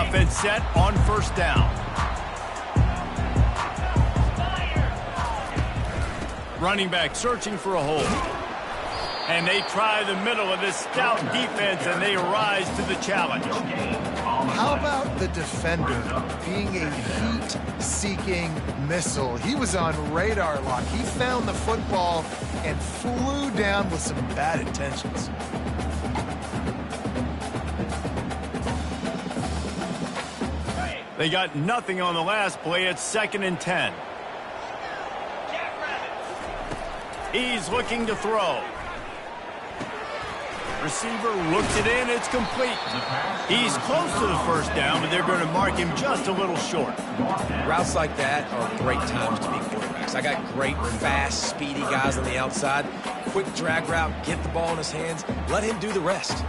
Offense set on first down. Running back searching for a hole. And they try the middle of this stout defense, and they rise to the challenge. How about the defender being a heat-seeking missile? He was on radar lock. He found the football and flew down with some bad intentions. They got nothing on the last play. It's 2nd and 10. He's looking to throw. Receiver looks it in. It's complete. He's close to the first down, but they're going to mark him just a little short. Routes like that are great times to be quarterbacks. I got great, fast, speedy guys on the outside. Quick drag route, get the ball in his hands, let him do the rest.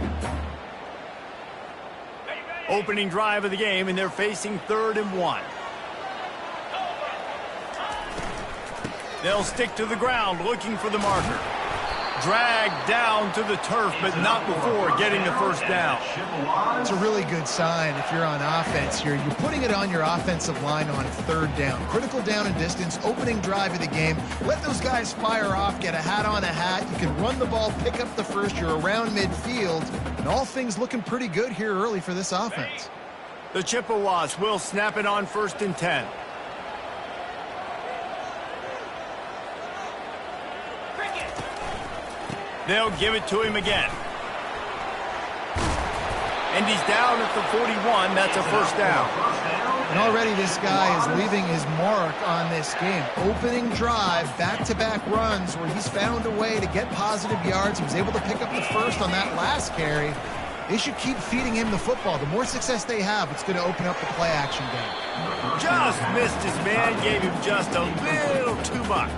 Opening drive of the game, and they're facing 3rd and 1. They'll stick to the ground looking for the marker. Dragged down to the turf, but not before getting the first down. It's a really good sign if you're on offense here. You're putting it on your offensive line on 3rd down. Critical down and distance, opening drive of the game. Let those guys fire off, get a hat on a hat. You can run the ball, pick up the first. You're around midfield, and all things looking pretty good here early for this offense. The Chippewas will snap it on 1st and 10. They'll give it to him again. And he's down at the 41. That's a first down. And already this guy is leaving his mark on this game. Opening drive, back-to-back runs where he's found a way to get positive yards. He was able to pick up the first on that last carry. They should keep feeding him the football. The more success they have, it's going to open up the play-action game. Just missed his man, gave him just a little too much.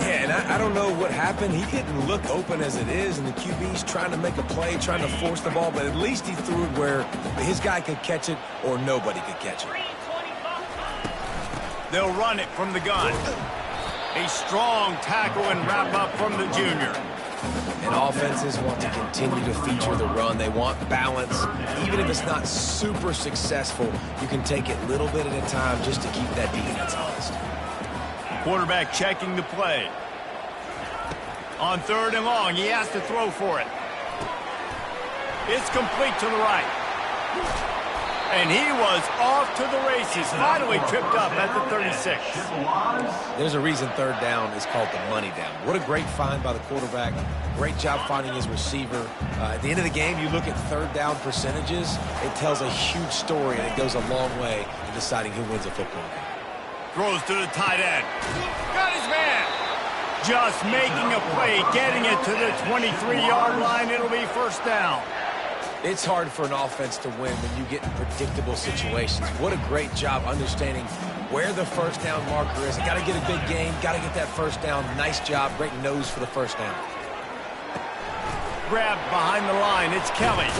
Yeah, and I don't know what happened. He didn't look open as it is, and the QB's trying to make a play, trying to force the ball, but at least he threw it where his guy could catch it or nobody could catch it. They'll run it from the gun. A strong tackle and wrap up from the junior. And offenses want to continue to feature the run. They want balance. Even if it's not super successful, you can take it a little bit at a time just to keep that defense honest. Quarterback checking the play. On 3rd and long, he has to throw for it. It's complete to the right. And he was off to the races. Finally tripped up at the 36. There's a reason 3rd down is called the money down. What a great find by the quarterback. Great job finding his receiver. At the end of the game, you look at 3rd down percentages. It tells a huge story, and it goes a long way in deciding who wins a football game. Throws to the tight end. Got his man. Just making a play, getting it to the 23-yard line. It'll be first down. It's hard for an offense to win when you get in predictable situations. What a great job understanding where the first down marker is. Got to get a big game, got to get that first down. Nice job, great nose for the first down. Grabbed behind the line, it's Kelly.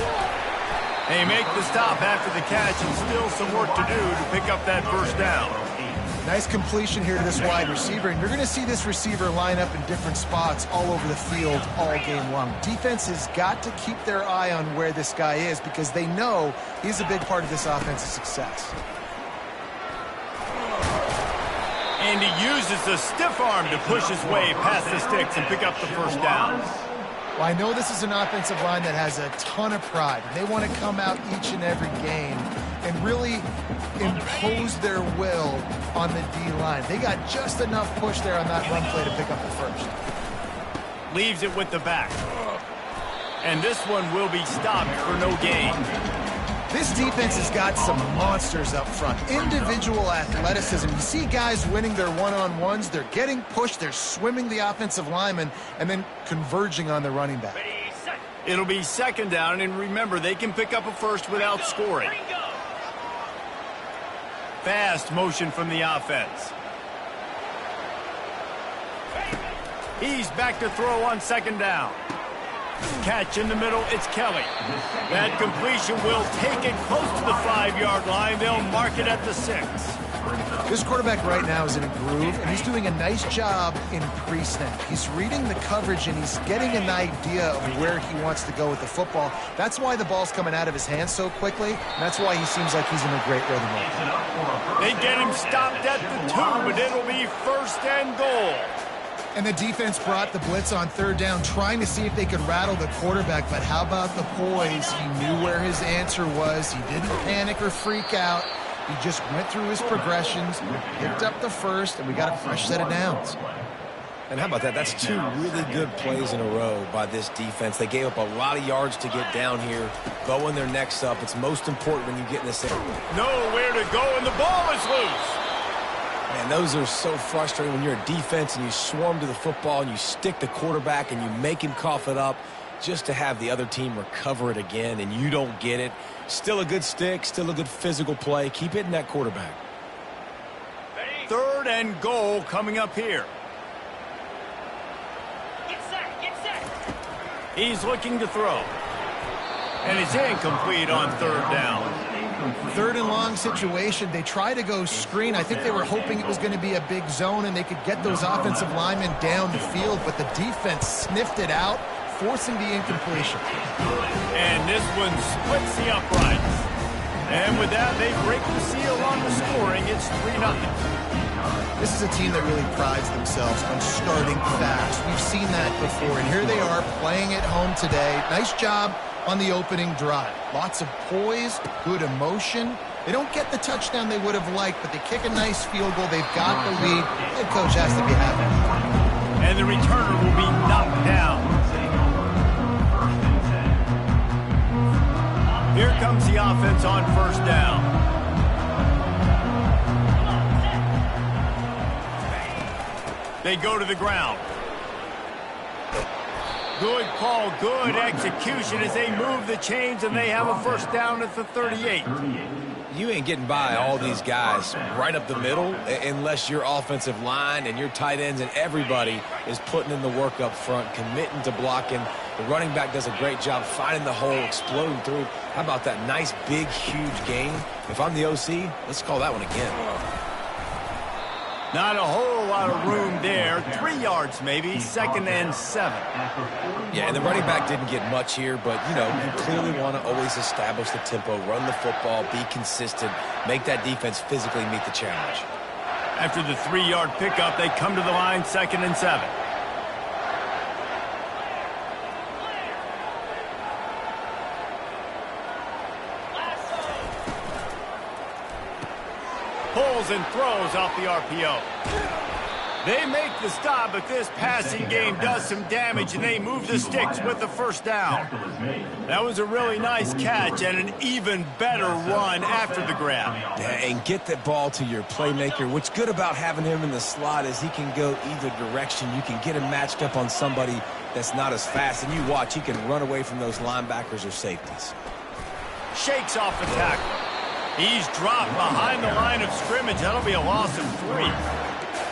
They make the stop after the catch, and still some work to do to pick up that first down. Nice completion here to this wide receiver, and you're going to see this receiver line up in different spots all over the field all game long. Defense has got to keep their eye on where this guy is because they know he's a big part of this offense's success. And he uses the stiff arm to push his way past the sticks and pick up the first down. Well, I know this is an offensive line that has a ton of pride. They want to come out each and every game and really impose their will on the D-line. They got just enough push there on that run play to pick up the first. Leaves it with the back. And this one will be stopped for no gain. This defense has got some monsters up front. Individual athleticism. You see guys winning their one-on-ones. They're getting pushed. They're swimming the offensive lineman and then converging on the running back. It'll be 2nd down, and remember, they can pick up a first without scoring. Fast motion from the offense. He's back to throw on 2nd down. Catch in the middle, it's Kelly. That completion will take it close to the 5-yard line. They'll mark it at the 6. This quarterback right now is in a groove, and he's doing a nice job in pre-snap. He's reading the coverage, and he's getting an idea of where he wants to go with the football. That's why the ball's coming out of his hands so quickly, and that's why he seems like he's in a great rhythm right now. They get him stopped at the 2, but it'll be 1st and goal. And the defense brought the blitz on 3rd down, trying to see if they could rattle the quarterback. But how about the poise? He knew where his answer was. He didn't panic or freak out. He just went through his progressions, picked up the 1st, and we got a fresh set of downs. And how about that? That's 2 really good plays in a row by this defense. They gave up a lot of yards to get down here, bowing their necks up. It's most important when you get in this area. Nowhere to go, and the ball is loose. Man, those are so frustrating when you're a defense and you swarm to the football and you stick the quarterback and you make him cough it up just to have the other team recover it again, and you don't get it. Still a good stick, still a good physical play. Keep hitting that quarterback. 3rd and goal coming up here. Get set. He's looking to throw. And it's incomplete on 3rd down. 3rd and long situation. They try to go screen. I think they were hoping it was going to be a big zone and they could get those offensive linemen down the field, but the defense sniffed it out, forcing the incompletion. And this one splits the uprights. And with that, they break the seal on the scoring. It's 3-0. This is a team that really prides themselves on starting fast. We've seen that before, and here they are playing at home today. Nice job on the opening drive. Lots of poise, good emotion. They don't get the touchdown they would have liked, but they kick a nice field goal. They've got the lead. Head coach has to be happy. And the returner will be knocked down. Here comes the offense on 1st down. They go to the ground. Good call, good execution as they move the chains, and they have a 1st down at the 38. You ain't getting by all these guys right up the middle unless your offensive line and your tight ends and everybody is putting in the work up front, committing to blocking. The running back does a great job finding the hole, exploding through. How about that nice, big, huge gain? If I'm the OC, let's call that one again. Not a whole lot of room there. 3 yards maybe, 2nd and 7. Yeah, and the running back didn't get much here, but, you know, you clearly want to always establish the tempo, run the football, be consistent, make that defense physically meet the challenge. After the 3-yard pickup, they come to the line, 2nd and 7. Pulls and throws off the RPO. They make the stop, but this passing game does some damage, and they move the sticks with the 1st down. That was a really nice catch and an even better run after the grab. Yeah, and get that ball to your playmaker. What's good about having him in the slot is he can go either direction. You can get him matched up on somebody that's not as fast, and you watch, he can run away from those linebackers or safeties. Shakes off the tackle. He's dropped behind the line of scrimmage. That'll be a loss of 3.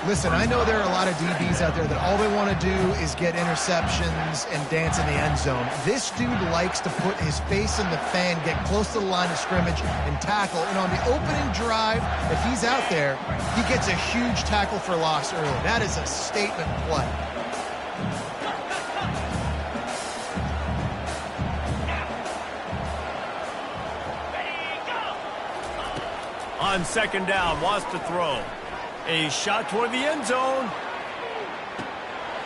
Listen, I know there are a lot of DBs out there that all they want to do is get interceptions and dance in the end zone. This dude likes to put his face in the fan, get close to the line of scrimmage, and tackle. And on the opening drive, if he's out there, he gets a huge tackle for loss early. That is a statement play. On 2nd down, wants to throw. A shot toward the end zone.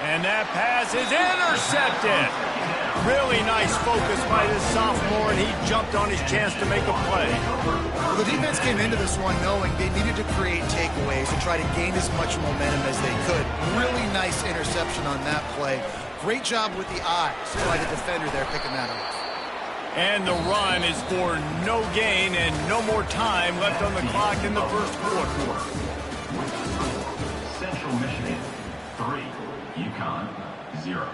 And that pass is intercepted. Really nice focus by this sophomore, and he jumped on his chance to make a play. Well, the defense came into this one knowing they needed to create takeaways and try to gain as much momentum as they could. Really nice interception on that play. Great job with the eyes by the defender there picking that up. And the run is for no gain and no more time left on the clock in the 1st quarter. Central Michigan 3, UConn 0.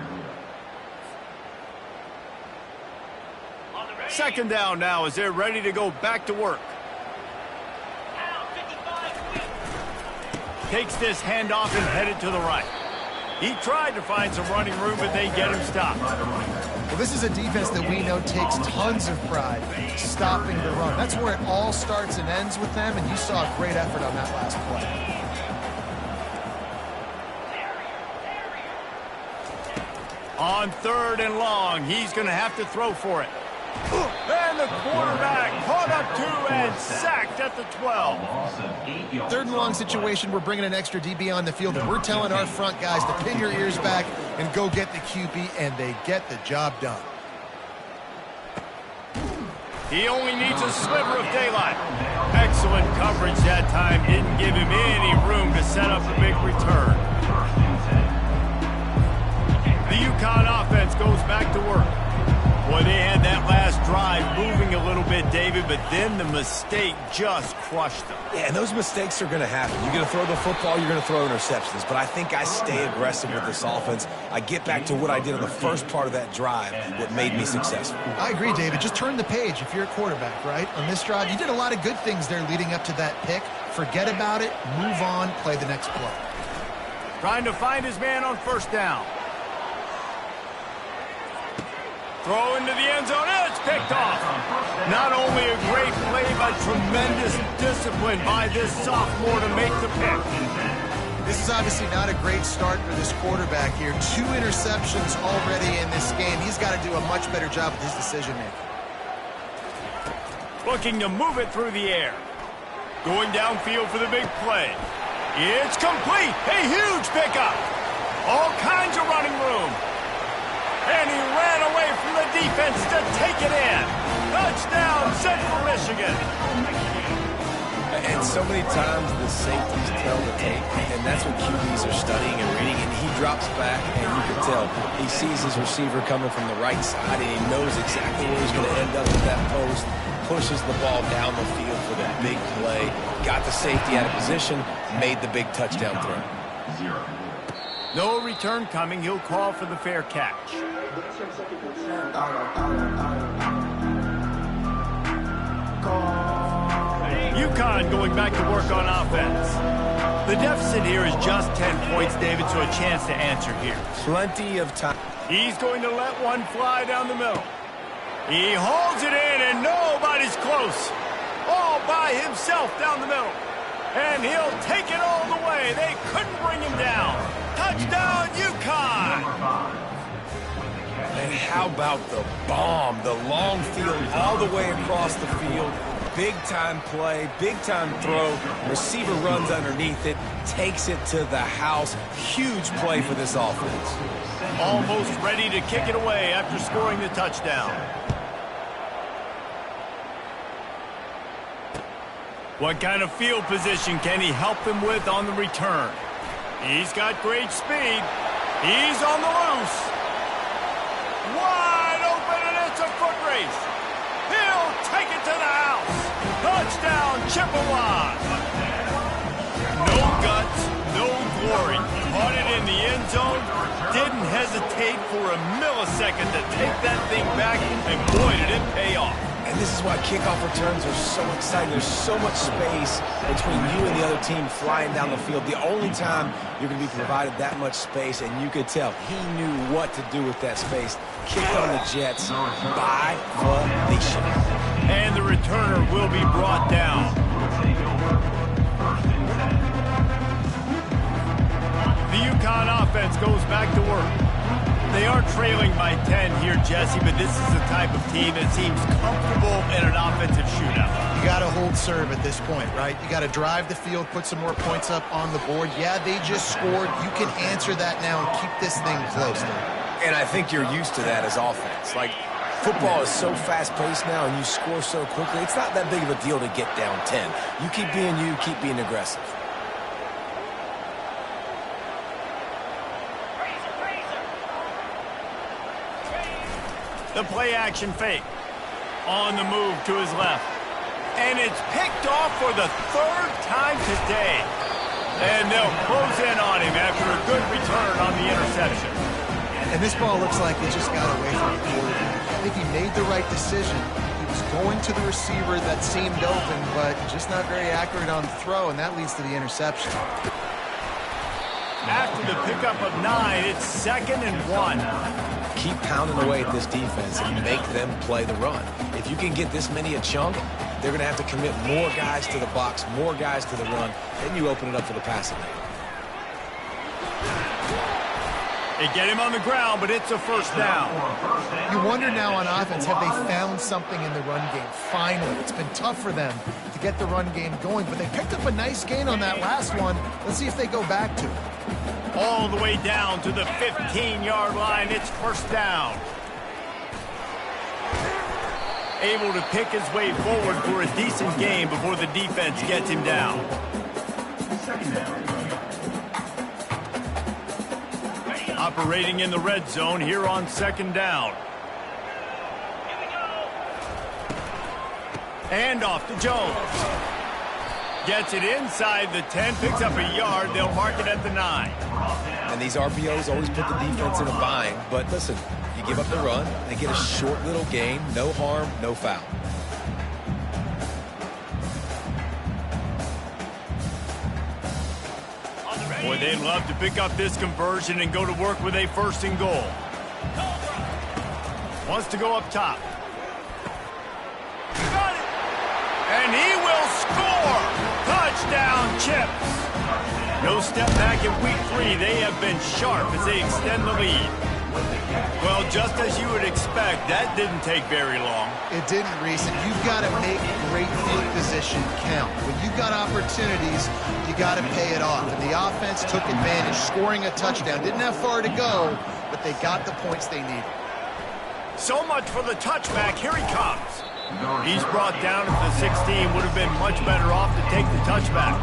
2nd down now as they're ready to go back to work. Takes this handoff and headed to the right. He tried to find some running room, but they get him stopped. Well, this is a defense that we know takes tons of pride stopping the run. That's where it all starts and ends with them, and you saw a great effort on that last play. On 3rd and long, he's going to have to throw for it. And the quarterback caught up to and sacked at the 12. 3rd and long situation, we're bringing an extra DB on the field, and we're telling our front guys to pin your ears back and go get the QB, and they get the job done. He only needs a sliver of daylight. Excellent coverage that time. Didn't give him any room to set up a big return. The Ncaa offense goes back to work. Boy, they had that last drive moving a little bit, David, but then the mistake just crushed them. Yeah, and those mistakes are going to happen. You're going to throw the football, you're going to throw interceptions. But I think I stay aggressive with this offense. I get back to what I did on the first part of that drive that made me successful. I agree, David. Just turn the page if you're a quarterback, right? On this drive, you did a lot of good things there leading up to that pick. Forget about it, move on, play the next play. Trying to find his man on 1st down. Throw into the end zone, and it's picked off. Not only a great play, but tremendous discipline by this sophomore to make the pick. This is obviously not a great start for this quarterback here. 2 interceptions already in this game. He's got to do a much better job with his decision-making. Looking to move it through the air. Going downfield for the big play. It's complete. A huge pickup. All kinds of running room. And he ran away from the defense to take it in. Touchdown, Central Michigan. And so many times the safeties tell the tape, and that's what QBs are studying and reading. And he drops back, and you can tell he sees his receiver coming from the right side, and he knows exactly where he's going to end up with that post. Pushes the ball down the field for the big play. Got the safety out of position, made the big touchdown throw. 0. No return coming. He'll call for the fair catch. UConn going back to work on offense. The deficit here is just 10 points, David, so a chance to answer here. Plenty of time. He's going to let one fly down the middle. He holds it in, and nobody's close. All by himself down the middle. And he'll take it all the way. They couldn't bring him down. Touchdown, UConn! And how about the bomb? The long field all the way across the field. Big-time play, big-time throw. Receiver runs underneath it, takes it to the house. Huge play for this offense. Almost ready to kick it away after scoring the touchdown. What kind of field position can he help them with on the return? He's got great speed. He's on the loose. Wide open, and it's a foot race. He'll take it to the house. Touchdown, Chippewa. No guts, no glory. Caught it in the end zone. Didn't hesitate for a millisecond to take that thing back, and boy, did it pay off. And this is why kickoff returns are so exciting. There's so much space between you and the other team flying down the field. The only time you're going to be provided that much space, and you could tell he knew what to do with that space. Kicked on the Jets by the nation. And the returner will be brought down. The UConn offense goes back to work. They are trailing by 10 here, Jesse, but this is the type of team that seems comfortable in an offensive shootout. You got to hold serve at this point, right? You got to drive the field, put some more points up on the board. Yeah, they just scored. You can answer that now and keep this thing close. And I think you're used to that as offense. Like, football is so fast-paced now, and you score so quickly. It's not that big of a deal to get down 10. You keep being you, keep being aggressive. The play-action fake. On the move to his left. And it's picked off for the 3rd time today. And they'll close in on him after a good return on the interception. And this ball looks like it just got away from the quarterback. I think he made the right decision. He was going to the receiver that seemed open, but just not very accurate on the throw, and that leads to the interception. After the pickup of 9, it's 2nd and 1. Keep pounding away at this defense and make them play the run. If you can get this many a chunk, they're going to have to commit more guys to the box, more guys to the run. Then you open it up for the passing game. They get him on the ground, but it's a first down. You wonder now on offense, have they found something in the run game? Finally, it's been tough for them to get the run game going, but they picked up a nice gain on that last one. Let's see if they go back to it. All the way down to the 15-yard line. It's first down. Able to pick his way forward for a decent game before the defense gets him down. Operating in the red zone here on 2nd down. And off to Jones. Gets it inside the 10, picks up a yard. They'll mark it at the 9. And these RPOs always put the defense in a bind. But listen, you give up the run, they get a short little gain, no harm, no foul. Boy, they'd love to pick up this conversion and go to work with a 1st and goal. Wants to go up top. Got it! And he will score! Touchdown, Chips! No step back in week 3. They have been sharp as they extend the lead. Well, just as you would expect, that didn't take very long. It didn't, Reese, and you've got to make great field position count. When you've got opportunities, you got to pay it off. And the offense took advantage, scoring a touchdown. Didn't have far to go, but they got the points they needed. So much for the touchback. Here he comes. He's brought down at the 16. Would have been much better off to take the touchback.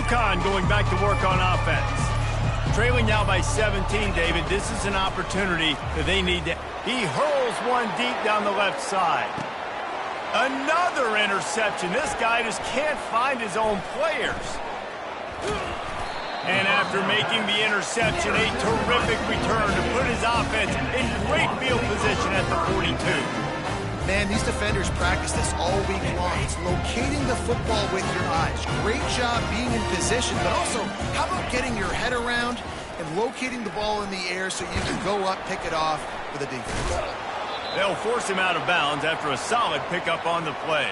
Ncaa going back to work on offense. Trailing now by 17, David. This is an opportunity that they need to... He hurls one deep down the left side. Another interception. This guy just can't find his own players. And after making the interception, a terrific return to put his offense in great field position at the 42. Man, these defenders practice this all week long. It's locating the football with your eyes. Great job being in position, but also, how about getting your head around and locating the ball in the air so you can go up, pick it off for the defense. They'll force him out of bounds after a solid pickup on the play.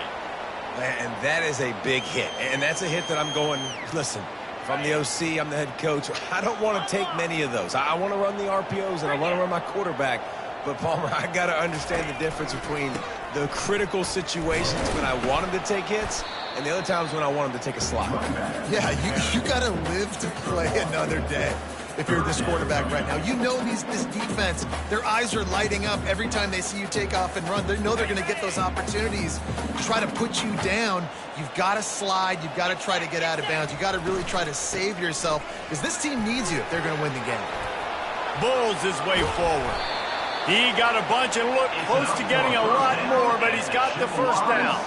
And that is a big hit. And that's a hit that I'm going, listen, if I'm the OC, I'm the head coach, I don't want to take many of those. I want to run the RPOs and I want to run my quarterback. But, Palmer, I got to understand the difference between the critical situations when I want him to take hits and the other times when I want him to take a slide. Yeah, you got to live to play another day if you're this quarterback right now. You know this defense, their eyes are lighting up every time they see you take off and run. They know they're going to get those opportunities to try to put you down. You've got to slide. You've got to try to get out of bounds. You've got to really try to save yourself because this team needs you if they're going to win the game. Bulls his way forward. He got a bunch and looked close to getting a lot more, but he's got the first down.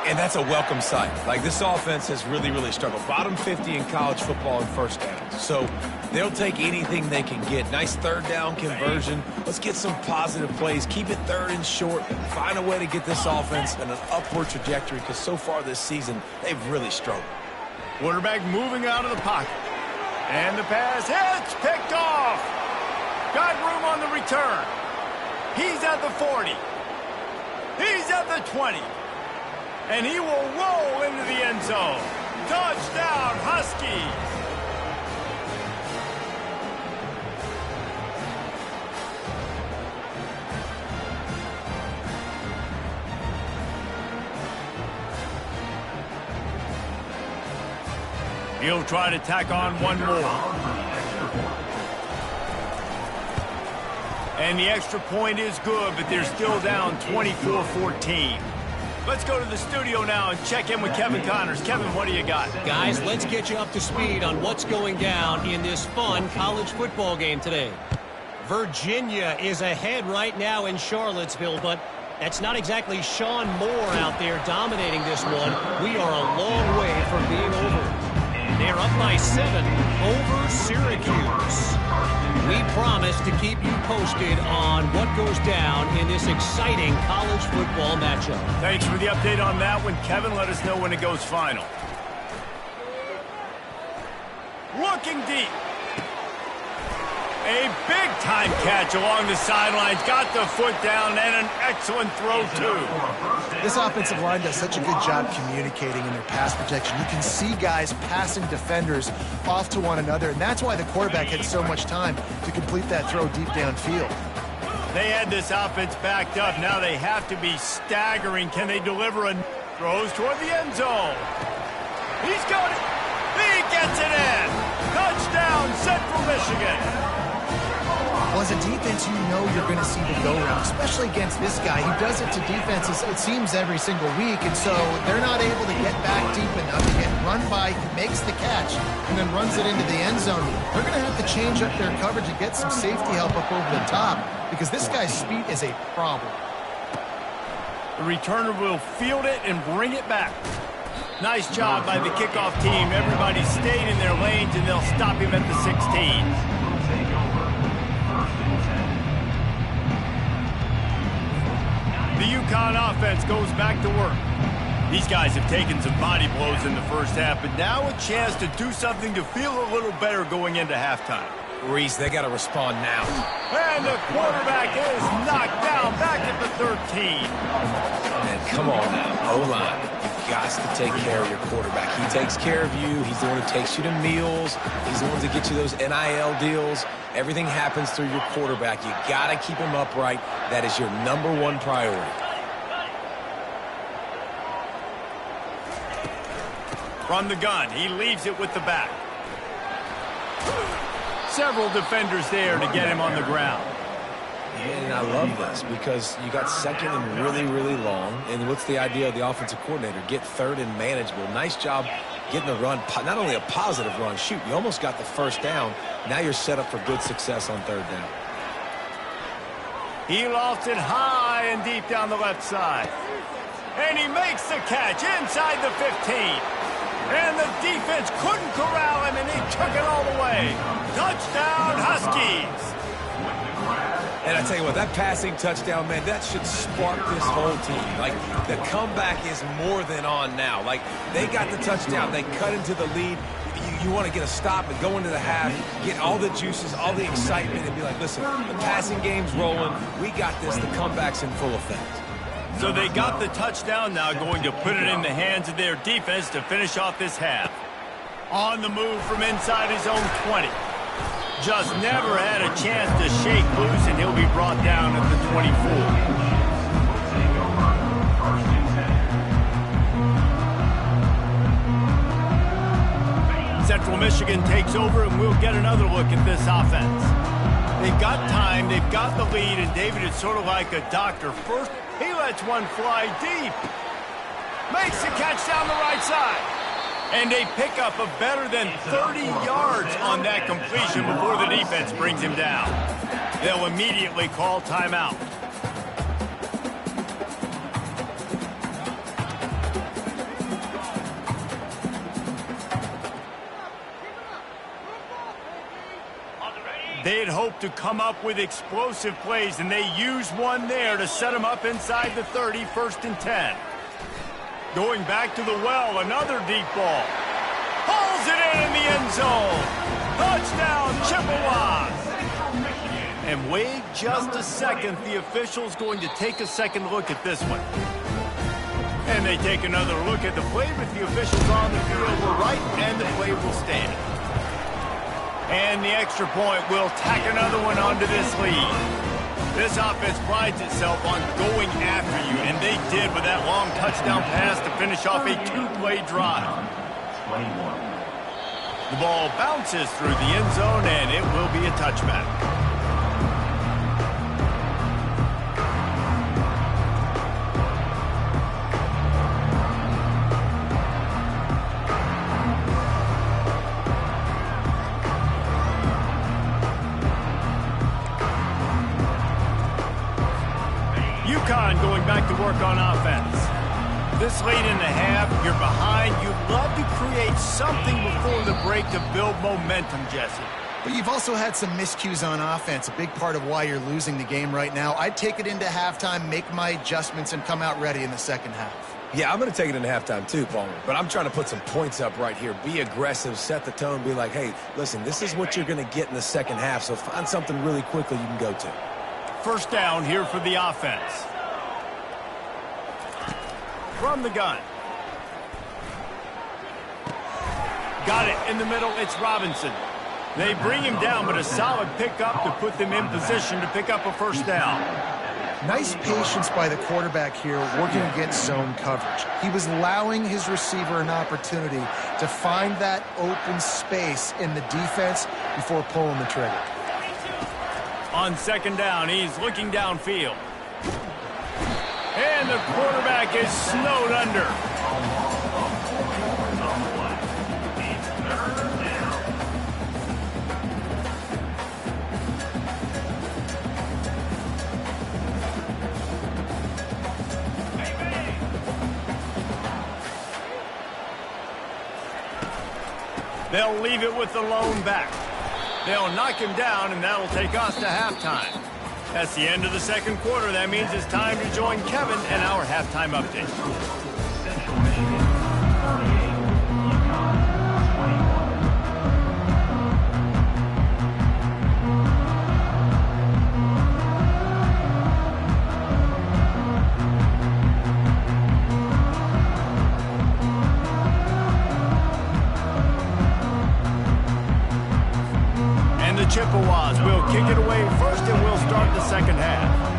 And that's a welcome sight. Like, this offense has really, really struggled. Bottom 50 in college football in first downs. So they'll take anything they can get. Nice 3rd down conversion. Let's get some positive plays. Keep it 3rd and short. Find a way to get this offense in an upward trajectory because so far this season, they've really struggled. Quarterback moving out of the pocket. And the pass hits, picked off. Got room on the return. He's at the 40. He's at the 20. And he will roll into the end zone. Touchdown, Huskies. He'll try to tack on one more. And the extra point is good, but they're still down 24-14. Let's go to the studio now and check in with Kevin Connors. Kevin, what do you got? Guys, let's get you up to speed on what's going down in this fun college football game today. Virginia is ahead right now in Charlottesville, but That's not exactly Sean Moore out there dominating this one. We are a long way from being over. They're up by 7 over Syracuse. We promise to keep you posted on what goes down in this exciting college football matchup. Thanks for the update on that one, Kevin. Let us know when it goes final. Looking deep. A big-time catch along the sidelines. Got the foot down and an excellent throw, too. This offensive line does such a good job communicating in their pass protection. You can see guys passing defenders off to one another, and that's why the quarterback had so much time to complete that throw deep downfield. They had this offense backed up. Now they have to be staggering. Can they deliver a throws toward the end zone? He's got it. He gets it in. Touchdown, Central Michigan. Well, as a defense, you know you're going to see the go-route, especially against this guy. He does it to defenses, it seems, every single week, and so they're not able to get back deep enough to get run by, makes the catch, and then runs it into the end zone. They're going to have to change up their coverage and get some safety help up over the top because this guy's speed is a problem. The returner will field it and bring it back. Nice job by the kickoff team. Everybody stayed in their lanes, and they'll stop him at the 16. The UConn offense goes back to work. These guys have taken some body blows in the first half, but now a chance to do something to feel a little better going into halftime. Reese, they got to respond now. And the quarterback is knocked down back at the 13. And come on now, O-line. You've got to take care of your quarterback. He takes care of you. He's the one who takes you to meals. He's the one that gets you those NIL deals. Everything happens through your quarterback. You got to keep him upright. That is your #1 priority. From the gun, he leaves it with the back. Several defenders there to get him on the ground. And I love this because you got second and really, really long. And what's the idea of the offensive coordinator? Get third and manageable. Nice job getting the run. Not only a positive run, shoot, you almost got the first down. Now you're set up for good success on third down. He lofts it high and deep down the left side. And he makes the catch inside the 15. And the defense couldn't corral him, and he took it all the way. Touchdown, Huskies. And I tell you what, that passing touchdown, man, that should spark this whole team. Like, the comeback is more than on now. Like, they got the touchdown. They cut into the lead. You want to get a stop and go into the half, get all the juices, all the excitement, and be like, listen, the passing game's rolling. We got this. The comeback's in full effect. So they got the touchdown now, going to put it in the hands of their defense to finish off this half. On the move from inside his own 20. Just never had a chance to shake loose, and he'll be brought down at the 24. Central Michigan takes over, and we'll get another look at this offense. They've got time, they've got the lead, and David is sort of like a doctor. First, he lets one fly deep. Makes the catch down the right side. And a pickup of better than 30 yards on that completion before the defense brings him down. They'll immediately call timeout. They had hoped to come up with explosive plays, and they used one there to set them up inside the 30, 1st and 10. Going back to the well, another deep ball. Hauls it in the end zone. Touchdown, Chippewas. And wait just a second. The official's going to take a second look at this one. And they take another look at the play, but the officials on the field were right, and the play will stand. And the extra point will tack another one onto this lead. This offense prides itself on going after you, and they did with that long touchdown pass to finish off a 2-play drive. 21. The ball bounces through the end zone, and it will be a touchback. UConn going going back to work on offense. This late in the half, you're behind. You'd love to create something before the break to build momentum, Jesse. But you've also had some miscues on offense, a big part of why you're losing the game right now. I'd take it into halftime, make my adjustments, and come out ready in the second half. Yeah, I'm going to take it into halftime too, Palmer. But I'm trying to put some points up right here. Be aggressive, set the tone, be like, hey, listen, this is what you're going to get in the second half, so find something really quickly you can go to. First down here for the offense. From the gun. Got it in the middle. It's Robinson. They bring him down, but a solid pickup to put them in position to pick up a first down. Nice patience by the quarterback here working against zone coverage. He was allowing his receiver an opportunity to find that open space in the defense before pulling the trigger. On second down, he's looking downfield. And the quarterback is snowed under. They'll leave it with the lone back. They'll knock him down, and that'll take us to halftime. That's the end of the second quarter. That means it's time to join Kevin and our halftime update. Central Michigan 48, Ncaa 21. And the Chippewas will kick it away first, and we'll start the second half.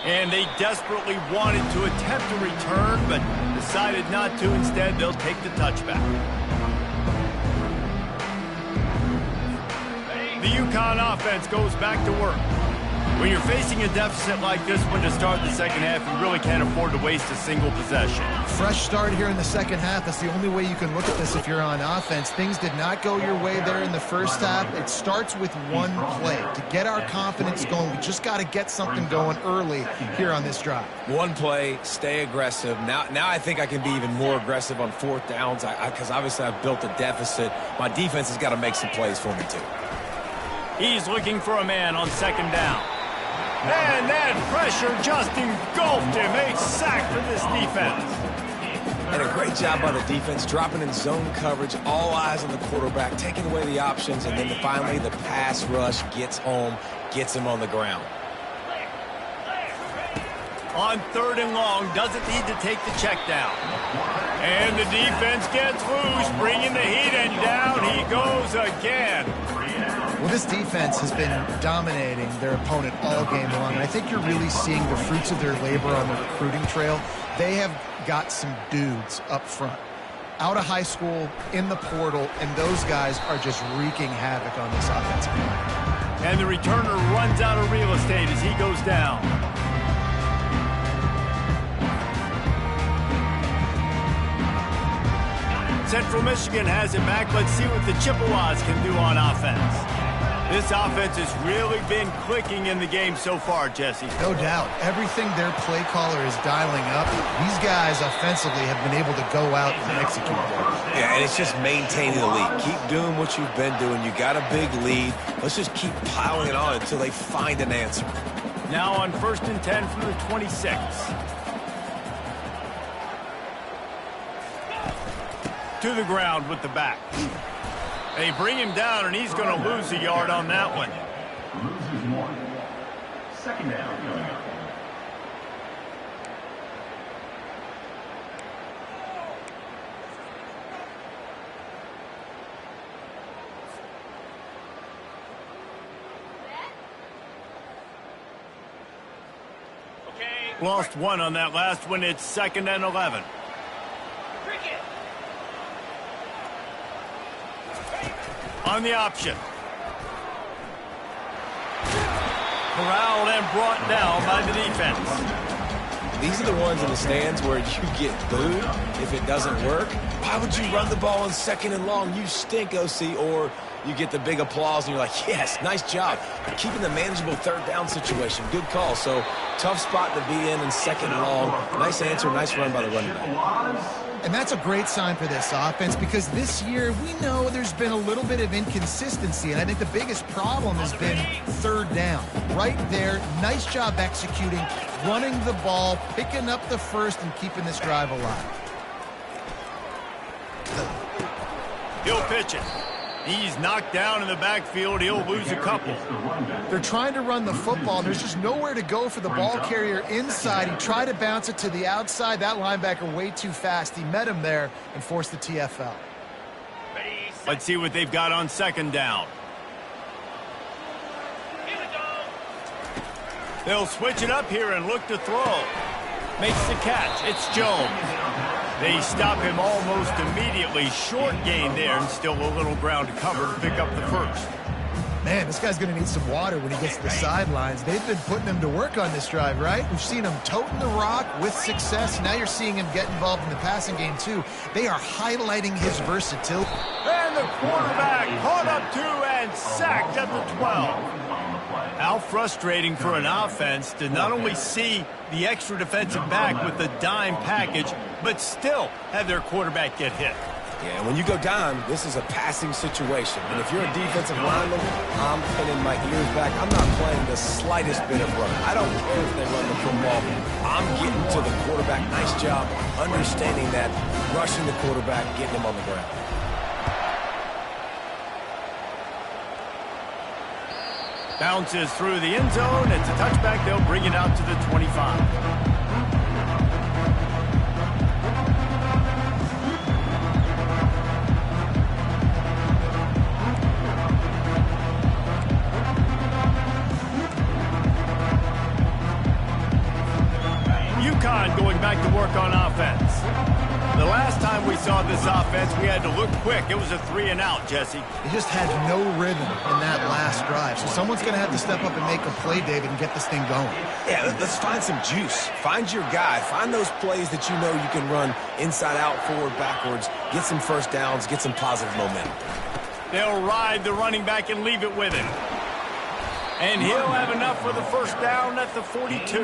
And they desperately wanted to attempt a return, but decided not to. Instead, they'll take the touchback. The Ncaa offense goes back to work. When you're facing a deficit like this one to start the second half, you really can't afford to waste a single possession. Fresh start here in the second half. That's the only way you can look at this if you're on offense. Things did not go your way there in the first half. It starts with one play. To get our confidence going, we just got to get something going early here on this drive. One play, stay aggressive. Now I think I can be even more aggressive on fourth downs because obviously I've built a deficit. My defense has got to make some plays for me too. He's looking for a man on second down. And that pressure just engulfed him. A sack for this defense. And a great job by the defense, dropping in zone coverage, all eyes on the quarterback, taking away the options, and then finally the pass rush gets home, gets him on the ground. On third and long, doesn't need to take the check down. And the defense gets loose, bringing the heat, and down he goes again. Well, this defense has been dominating their opponent all game long, and I think you're really seeing the fruits of their labor on the recruiting trail. They have got some dudes up front, out of high school, in the portal, and those guys are just wreaking havoc on this offensive line. And the returner runs out of real estate as he goes down. Central Michigan has it back. Let's see what the Chippewas can do on offense. This offense has really been clicking in the game so far, Jesse. No doubt. Everything their play caller is dialing up, these guys offensively have been able to go out and execute those. Yeah, and it's just maintaining the lead. Keep doing what you've been doing. You got a big lead. Let's just keep piling it on until they find an answer. Now on 1st and 10 from the 26. To the ground with the back. They bring him down, and he's going to lose a yard on that one. Loses one. Second down coming up. Lost one on that last one. It's 2nd and 11. On the option. Corralled and brought down by the defense. These are the ones in the stands where you get booed if it doesn't work. Why would you run the ball on 2nd and long? You stink, OC. Or you get the big applause, and you're like, yes, nice job. Keeping the manageable 3rd down situation. Good call. So, tough spot to be in 2nd and long. Nice answer, nice run by the running back. And that's a great sign for this offense because this year we know there's been a little bit of inconsistency, and I think the biggest problem has been 3rd down. Right there, nice job executing, running the ball, picking up the first, and keeping this drive alive. He'll pitch it. He's knocked down in the backfield. He'll lose a couple. They're trying to run the football. There's just nowhere to go for the ball carrier inside. He tried to bounce it to the outside. That linebacker way too fast. He met him there and forced the TFL. Let's see what they've got on 2nd down. They'll switch it up here and look to throw. Makes the catch. It's Jones. They stop him almost immediately. Short gain there, and still a little ground to cover to pick up the first. Man, this guy's going to need some water when he gets to the sidelines. They've been putting him to work on this drive, right? We've seen him toting the rock with success. Now you're seeing him get involved in the passing game, too. They are highlighting his versatility. And the quarterback caught up to and sacked at the 12. How frustrating for an offense to not only see the extra defensive back with the dime package, but still have their quarterback get hit. Yeah, when you go down, this is a passing situation. And if you're a defensive lineman, I'm pinning my ears back. I'm not playing the slightest bit of run. I don't care if they run the football. I'm getting to the quarterback. Nice job understanding that, rushing the quarterback, getting him on the ground. Bounces through the end zone. It's a touchback. They'll bring it out to the 25. Ncaa going back to work on offense. The last time we saw this offense, we had to look quick. It was a 3-and-out, Jesse. He just had no rhythm in that last drive. So someone's going to have to step up and make a play, David, and get this thing going. Yeah, let's find some juice. Find your guy. Find those plays that you know you can run inside out, forward, backwards. Get some first downs. Get some positive momentum. They'll ride the running back and leave it with him. And he'll have enough for the first down at the 42.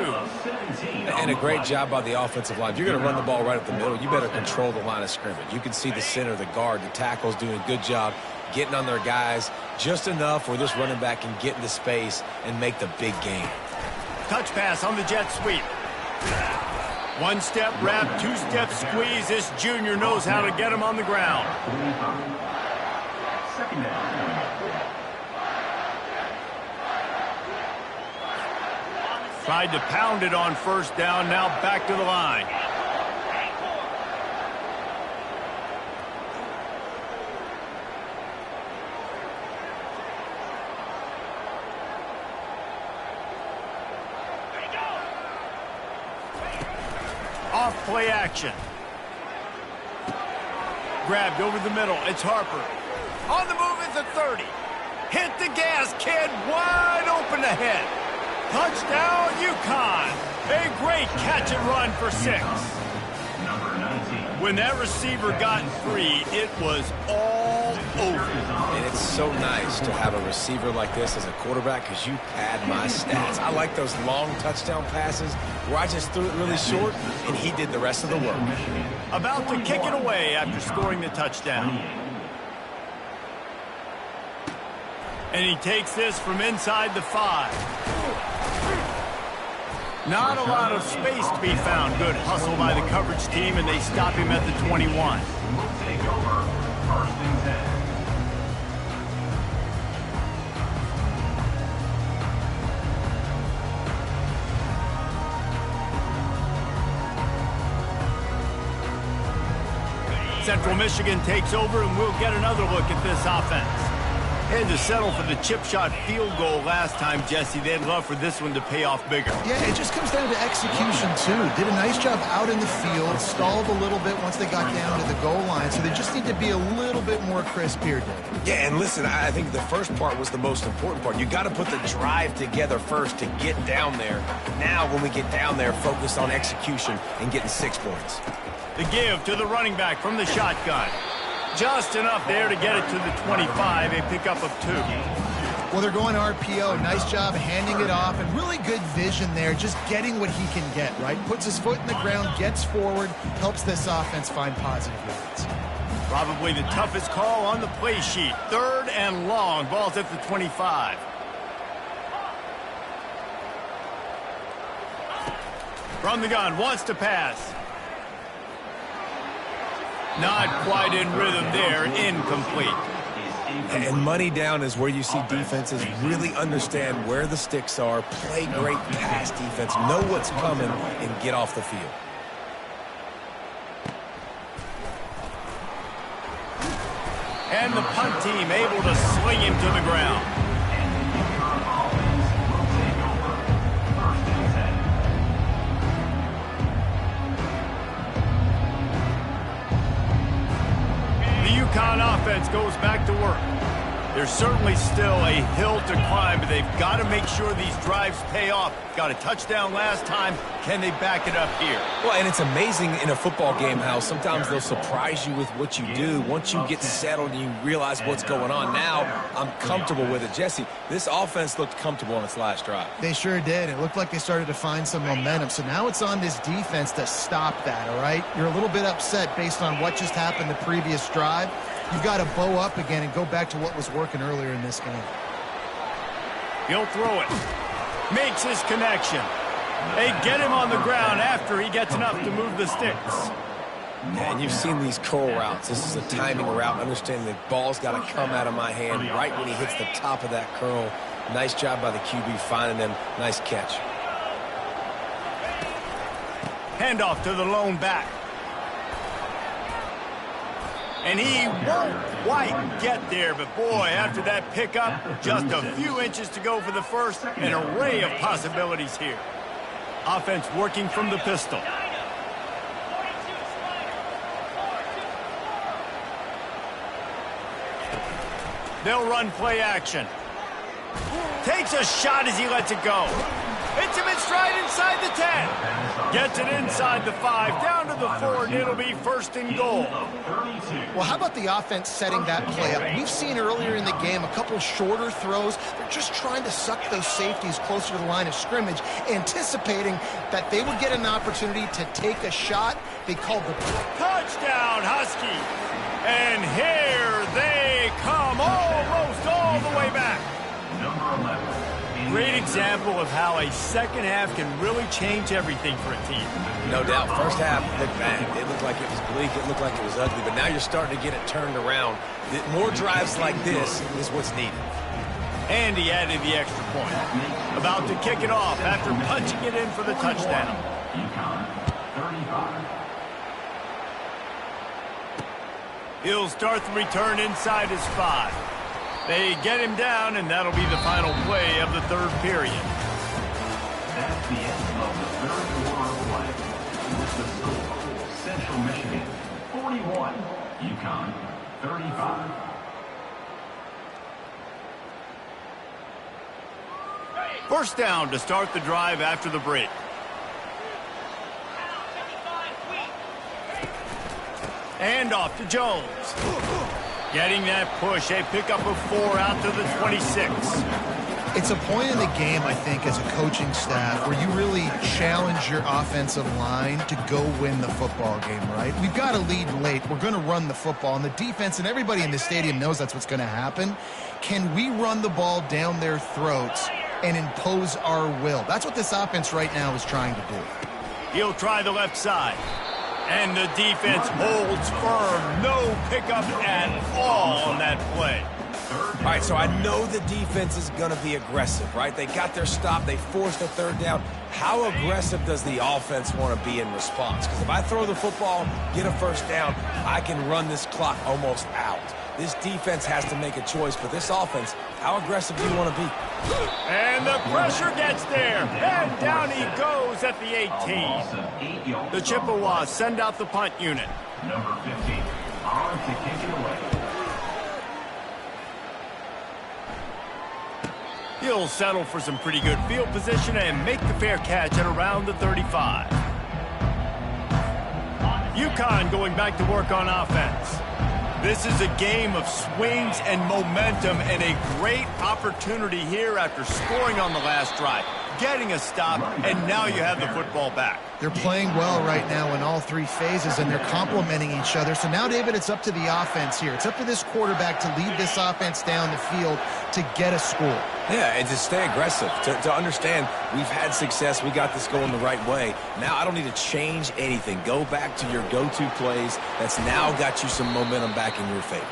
And a great job by the offensive line. If you're going to run the ball right up the middle, you better control the line of scrimmage. You can see the center, the guard, the tackles doing a good job getting on their guys just enough where this running back can get into space and make the big game. Touch pass on the jet sweep. One-step wrap, two-step squeeze. This junior knows how to get him on the ground. Second down. Tried to pound it on first down, now back to the line. Off play action. Grabbed over the middle. It's Harper. On the move at the 30. Hit the gas, kid. Wide open ahead. Touchdown, Ncaa. A great catch and run for 6. Number 19. When that receiver got free, it was all over. And it's so nice to have a receiver like this as a quarterback because you pad my stats. I like those long touchdown passes where I just threw it really short and he did the rest of the work. About to kick it away after scoring the touchdown. And he takes this from inside the 5. Not a lot of space to be found. Good hustle by the coverage team, and they stop him at the 21. We'll take over. First and 10. Central Michigan takes over, and we'll get another look at this offense. Had to settle for the chip shot field goal last time, Jesse. They'd love for this one to pay off bigger. Yeah, it just comes down to execution, too. Did a nice job out in the field, stalled a little bit once they got down to the goal line, so they just need to be a little bit more crisp here, Dave. Yeah, and listen, I think the first part was the most important part. You got to put the drive together first to get down there. Now, when we get down there, focus on execution and getting 6 points. The give to the running back from the shotgun. Just enough there to get it to the 25, a pickup of 2. Well, they're going RPO. Nice job handing it off, and really good vision there, just getting what he can get, right? Puts his foot in the ground, gets forward, helps this offense find positive yards. Probably the toughest call on the play sheet. 3rd and long. Ball's at the 25. From the gun, wants to pass. Not quite in rhythm there, incomplete. And money down is where you see defenses really understand where the sticks are, play great pass defense, know what's coming, and get off the field. And the punt team able to sling him to the ground. Ncaa offense goes back to work. There's certainly still a hill to climb, but they've got to make sure these drives pay off. Got a touchdown last time. Can they back it up here? Well, and it's amazing in a football game how sometimes they'll surprise you with what you do. Once you get settled and you realize what's going on, now I'm comfortable with it. Jesse, this offense looked comfortable on its last drive. They sure did. It looked like they started to find some momentum. So now it's on this defense to stop that, all right? You're a little bit upset based on what just happened the previous drive. You've got to bow up again and go back to what was working earlier in this game. He'll throw it. Makes his connection. They get him on the ground after he gets enough to move the sticks. And you've seen these curl routes. This is a timing route. Understanding the ball's got to come out of my hand right when he hits the top of that curl. Nice job by the QB finding them. Nice catch. Handoff to the lone back. And he won't quite get there, but boy, after that pickup, just a few inches to go for the first. An array of possibilities here. Offense working from the pistol. They'll run play action. Takes a shot as he lets it go. Hits him in stride inside the 10. Gets it inside the 5, down to the 4, and it'll be 1st and goal. Well, how about the offense setting that play up? We've seen earlier in the game a couple shorter throws. They're just trying to suck those safeties closer to the line of scrimmage, anticipating that they would get an opportunity to take a shot. They called the touchdown, Husky. And here they come, almost all the way back. Number 11. Great example of how a second half can really change everything for a team. No doubt. First half looked bad. It looked like it was bleak. It looked like it was ugly. But now you're starting to get it turned around. More drives like this is what's needed. And he added the extra point. About to kick it off after punching it in for the touchdown. Ncaa, 35. He'll start the return inside his 5. They get him down, and that'll be the final play of the 3rd period. That's the end of the 3rd quarter of play. With the score, Central Michigan, 41, Ncaa, 35. First down to start the drive after the break. And off to Jones. Getting that push, a pickup of 4 out to the 26. It's a point in the game, I think, as a coaching staff where you really challenge your offensive line to go win the football game, right? We've got to lead late. We're going to run the football, and the defense and everybody in the stadium knows that's what's going to happen. Can we run the ball down their throats and impose our will? That's what this offense right now is trying to do. He'll try the left side. And the defense holds firm. No pickup at all on that play. All right, so I know the defense is going to be aggressive, right? They got their stop. They forced a 3rd down. How aggressive does the offense want to be in response? Because if I throw the football, get a 1st down, I can run this clock almost out. This defense has to make a choice, but this offense, how aggressive do you want to be? And the pressure gets there. And down he goes at the 18. The Chippewas send out the punt unit. Number 15, on to kick it away. He'll settle for some pretty good field position and make the fair catch at around the 35. UConn going back to work on offense. This is a game of swings and momentum and a great opportunity here after scoring on the last drive, getting a stop, and now you have the football back. They're playing well right now in all three phases, and they're complementing each other. So now, David, it's up to the offense here. It's up to this quarterback to lead this offense down the field to get a score. Yeah, and to stay aggressive, to understand we've had success, we got this going the right way. Now I don't need to change anything. Go back to your go-to plays. That's now got you some momentum back in your favor.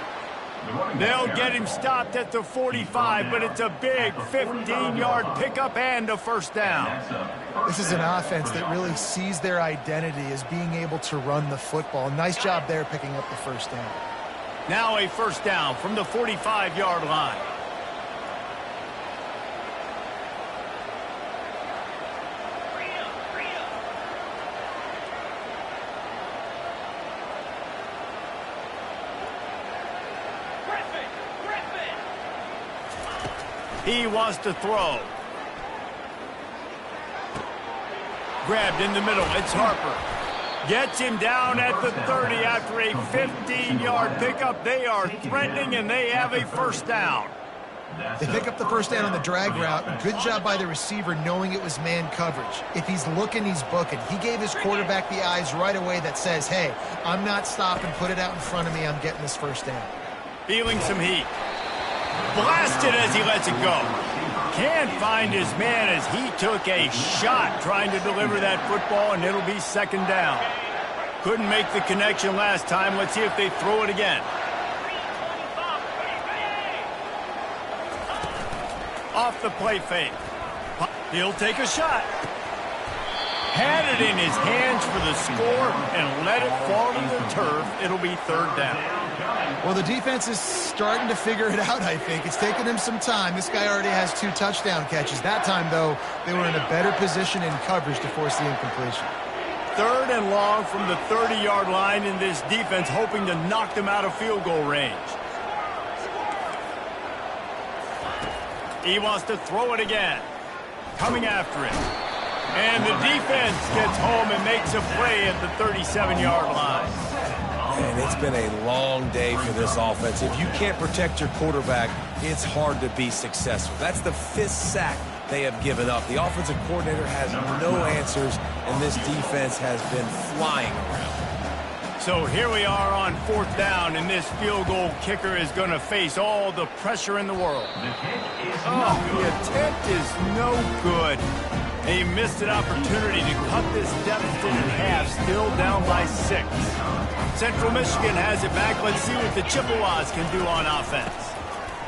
They'll get him stopped at the 45, but it's a big 15-yard pickup and a first down. This is an offense that really sees their identity as being able to run the football. Nice job there picking up the first down. Now a first down from the 45-yard line. He wants to throw. Grabbed in the middle. It's Harper. Gets him down at the 30 after a 15-yard pickup. They are threatening, and they have a first down. They pick up the first down on the drag route. Good job by the receiver knowing it was man coverage. If he's looking, he's booking. He gave his quarterback the eyes right away that says, hey, I'm not stopping. Put it out in front of me. I'm getting this first down. Feeling some heat. Blasted as he lets it go. Can't find his man as he took a shot trying to deliver that football, and it'll be second down. Couldn't make the connection last time. Let's see if they throw it again. Off the play fake. He'll take a shot. Had it in his hands for the score and let it fall to the turf. It'll be third down. Well, the defense is starting to figure it out, I think. It's taken him some time. This guy already has 2 touchdown catches. That time, though, they were in a better position in coverage to force the incompletion. Third and long from the 30-yard line in this defense, hoping to knock them out of field goal range. He wants to throw it again. Coming after it. And the defense gets home and makes a play at the 37-yard line. And it's been a long day for this offense. If you can't protect your quarterback, it's hard to be successful. That's the 5th sack they have given up. The offensive coordinator has no answers, and this defense has been flying around. So here we are on 4th down, and this field goal kicker is going to face all the pressure in the world. The attempt is no good. They missed an opportunity to cut this deficit in half, still down by 6. Central Michigan has it back. Let's see what the Chippewas can do on offense.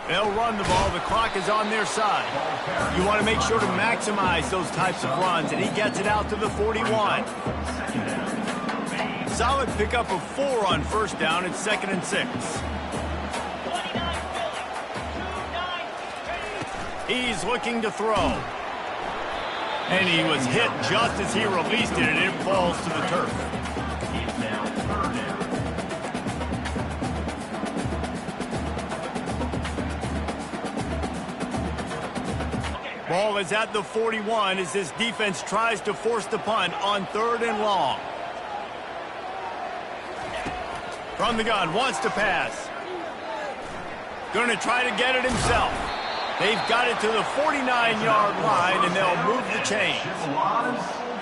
They'll run the ball. The clock is on their side. You want to make sure to maximize those types of runs, and he gets it out to the 41. Solid pickup of 4 on first down. It's 2nd and 6. He's looking to throw. And he was hit just as he released it, and it falls to the turf. Ball is at the 41 as this defense tries to force the punt on 3rd and long. From the gun, wants to pass. Going to try to get it himself. They've got it to the 49-yard line, and they'll move the chains.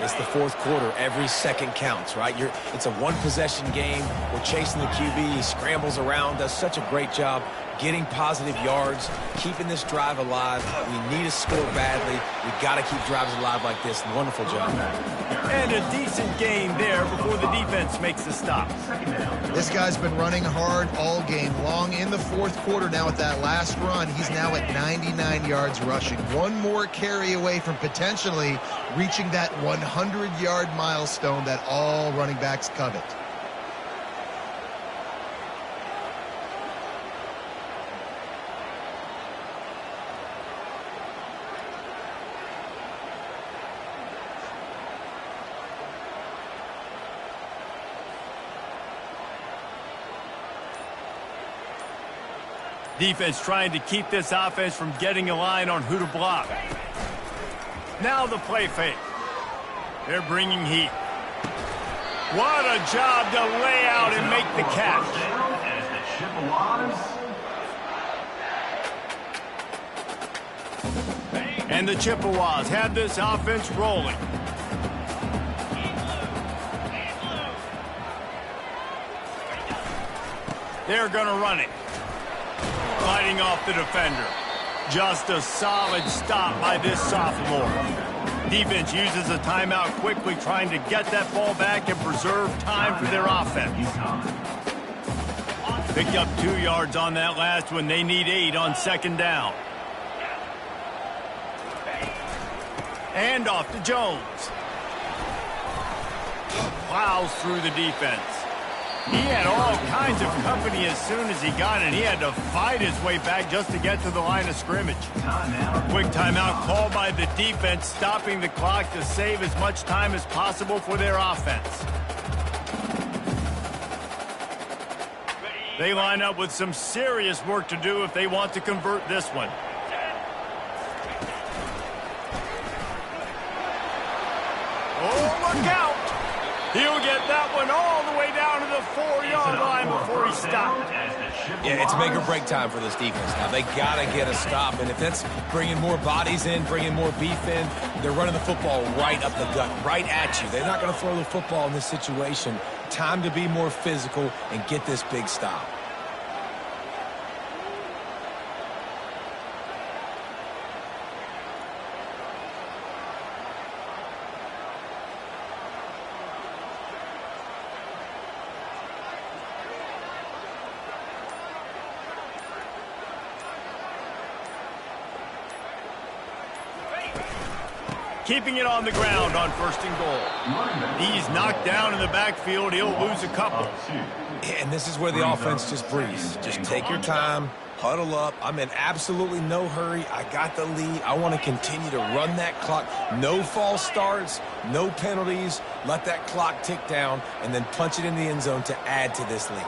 It's the 4th quarter. Every second counts, right? It's a one-possession game. We're chasing the QB. He scrambles around, does such a great job getting positive yards, keeping this drive alive. We need to score badly. We've got to keep drives alive like this. Wonderful job. And a decent gain there before the defense makes the stop. This guy's been running hard all game long. In the 4th quarter now with that last run, he's now at 99 yards rushing. One more carry away from potentially reaching that 100-yard milestone that all running backs covet. Defense trying to keep this offense from getting a line on who to block. Now the play fake. They're bringing heat. What a job to lay out and make the catch. As the Chippewas. And the Chippewas have this offense rolling. They're going to run it. Fighting off the defender. Just a solid stop by this sophomore. Defense uses a timeout quickly, trying to get that ball back and preserve time for their offense. Picked up 2 yards on that last one. They need 8 on second down. And off to Jones. Plows through the defense. He had all kinds of company as soon as he got it. He had to fight his way back just to get to the line of scrimmage. Quick timeout called by the defense, stopping the clock to save as much time as possible for their offense. They line up with some serious work to do if they want to convert this one. Oh, look out! He'll get that one all the way down to the 4-yard line before he stopped. Yeah, it's make or break time for this defense now. They got to get a stop, and if that's bringing more bodies in, bringing more beef in, they're running the football right up the gut, right at you. They're not going to throw the football in this situation. Time to be more physical and get this big stop. Keeping it on the ground on 1st and goal. He's knocked down in the backfield. He'll lose a couple. And this is where the offense just breathes. Just take your time, huddle up. I'm in absolutely no hurry. I got the lead. I want to continue to run that clock. No false starts, no penalties. Let that clock tick down, and then punch it in the end zone to add to this lead.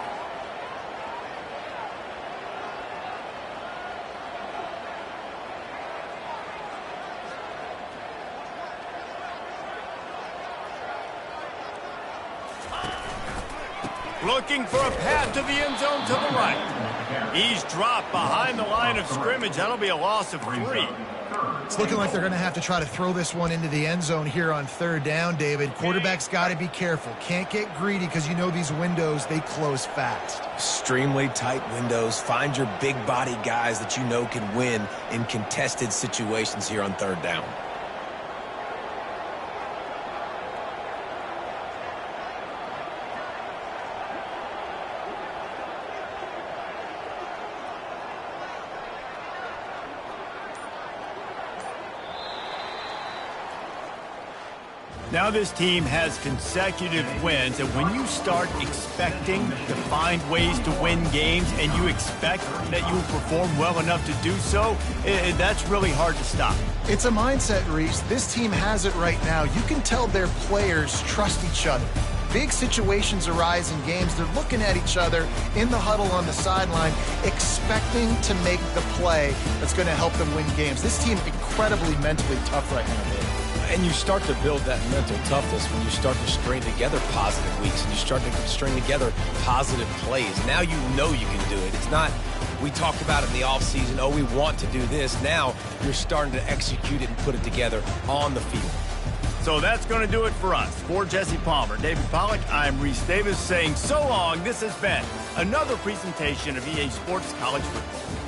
Looking for a path to the end zone to the right. He's dropped behind the line of scrimmage. That'll be a loss of 3. It's looking like they're going to have to try to throw this one into the end zone here on 3rd down, David. Quarterback's got to be careful. Can't get greedy because you know these windows, they close fast. Extremely tight windows. Find your big body guys that you know can win in contested situations here on 3rd down. Now this team has consecutive wins, and when you start expecting to find ways to win games and you expect that you will perform well enough to do so, that's really hard to stop. It's a mindset, Reese. This team has it right now. You can tell their players trust each other. Big situations arise in games. They're looking at each other in the huddle on the sideline, expecting to make the play that's going to help them win games. This team incredibly mentally tough right now, Dave. And you start to build that mental toughness when you start to string together positive weeks and you start to string together positive plays. Now you know you can do it. It's not, we talked about it in the offseason, oh, we want to do this. Now you're starting to execute it and put it together on the field. So that's going to do it for us. For Jesse Palmer, David Pollack, I'm Reese Davis saying so long. This has been another presentation of EA Sports College Football.